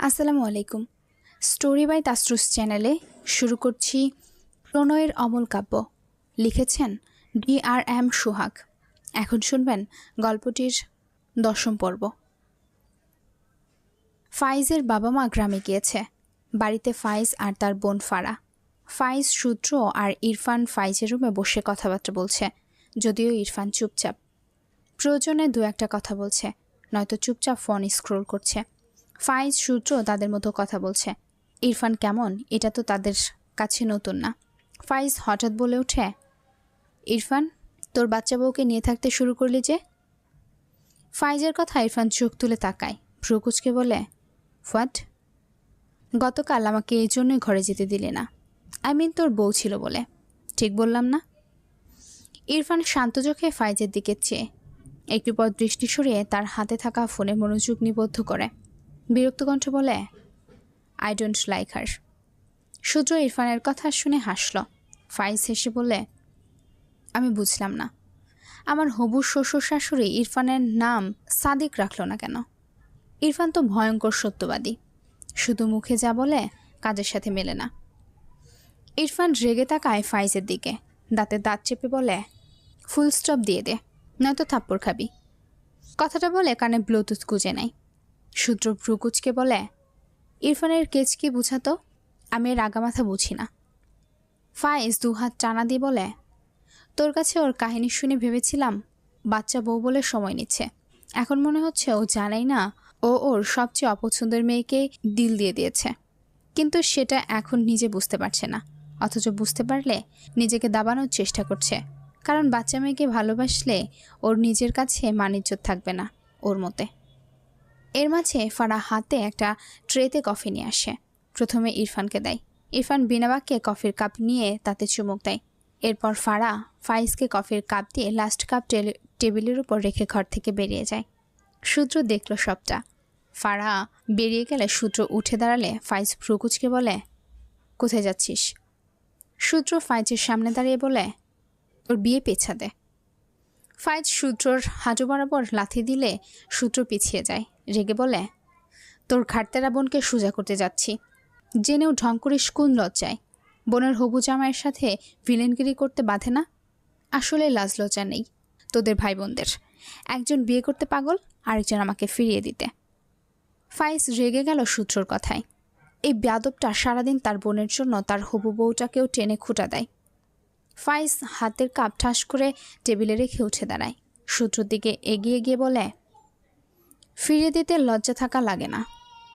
আসসালামু আলাইকুম। Story by তাসরুস চ্যানেলে শুরু করছি প্রণয়ের অমল কাব্য। লিখেছেন DRM সোহাগ। এখন শুনবেন গল্পটির 10ম পর্ব। ফাইজের বাবা মা গ্রামে গিয়েছে। বাড়িতে ফাইজ আর তার বোন ফারা। ফাইজ, সূত্র আর ইরফান ফাইজের রুমে বসে কথাবার্তা বলছে, যদিও ইরফান চুপচাপ। প্রয়োজনে দু একটা কথা বলছে, নয়তো চুপচাপ ফোন স্ক্রোল করছে। ফাইজ, সূত্র তাদের মতো কথা বলছে। ইরফান কেমন এটা তো তাদের কাছে নতুন না। ফাইজ হঠাৎ বলে ওঠে, ইরফান, তোর বাচ্চা বউকে নিয়ে থাকতে শুরু করলি যে? ফাইজের কথা ইরফান চোখ তুলে তাকায়, ভ্রু কুঁচকে বলে, হোয়াট? গতকাল আমাকে এই জন্যই ঘরে যেতে দিলে না। তোর বউ ছিল বলে। ঠিক বললাম না? ইরফান শান্ত চোখে ফাইজের দিকে চেয়ে একটু পর দৃষ্টি সরিয়ে তার হাতে থাকা ফোনে মনোযোগ নিবদ্ধ করে বিরক্ত কণ্ঠে বলে, আই ডোন্ট লাইক হার। সূত্র ইরফানের কথা শুনে হাসল। ফাইজ হেসে বলে, আমি বুঝলাম না, আমার হবু শ্বশুর শাশুড়ি ইরফানের নাম সাদিক রাখল না কেন? ইরফান তো ভয়ঙ্কর সত্যবাদী, শুধু মুখে যা বলে কাজের সাথে মেলে না। ইরফান রেগে তাকায় ফাইজের দিকে, দাঁতে দাঁত চেপে বলে, ফুল স্টপ দিয়ে দে, নয়তো থাপ্পড় খাবি। কথাটা বলে কানে ব্লুটুথ গুঁজে নেয়। সূত্র ভ্রু কুঁচকে বলে, ইরফানের কেচ কি বুঝাতো? আমি এর আগামাথা বুঝি না। ফাইজ দু হাত টানা দিয়ে বলে, তোর কাছে ওর কাহিনী শুনে ভেবেছিলাম বাচ্চা বউ বলে সময় নিচ্ছে। এখন মনে হচ্ছে ও জানেই না ও ওর সবচেয়ে অপছন্দের মেয়েকে ডিল দিয়ে দিয়েছে, কিন্তু সেটা এখন নিজে বুঝতে পারছে না। অথচ বুঝতে পারলে নিজেকে দাবানোর চেষ্টা করছে, কারণ বাচ্চা মেয়েকে ভালোবাসলে ওর নিজের কাছে মান-ইজ্জত থাকবে না ওর মতে। এর মাঝে ফারা হাতে একটা ট্রেতে কফি নিয়ে আসে। প্রথমে ইরফানকে দেয়। ইরফান বিনা বাক্যে কফির কাপ নিয়ে তাতে চুমুক দেয়। এরপর ফারা ফাইজকে কফির কাপ দিয়ে লাস্ট কাপ টেবিলের উপর রেখে ঘর থেকে বেরিয়ে যায়। সূত্র দেখল সবটা। ফারা বেরিয়ে গেলে সূত্র উঠে দাঁড়ালে ফাইজ ভ্রু কুঁচকে বলে, কোথায় যাচ্ছিস? সূত্র ফাইজের সামনে দাঁড়িয়ে বলে, ওর বিয়ে পেছা দে। ফাইজ সূত্রর হাঁটু বরাবর লাথি দিলে সূত্র পিছিয়ে যায়। রেগে বলে, তোর ঘাটতেরা বোনকে সোজা করতে যাচ্ছি, জেনেও ঢং করিস কোন লজ্জায়? বোনের হবু জামাইয়ের সাথে ভিলেনগিরি করতে বাধে না? আসলে লাজ লজ্জা নেই তোদের ভাই বোনদের। একজন বিয়ে করতে পাগল, আরেকজন আমাকে ফিরিয়ে দিতে। ফাইজ রেগে গেল সূত্রর কথায়। এই বেয়াদবটা সারাদিন তার বোনের জন্য তার হবু বউটাকেও টেনে খুঁটা দেয়। ফাইজ হাতের কাপ ঠাস করে টেবিলে রেখে উঠে দাঁড়ায়। সূত্রর দিকে এগিয়ে গিয়ে বলে, ফিরিয়ে দিতে লজ্জা থাকা লাগে না,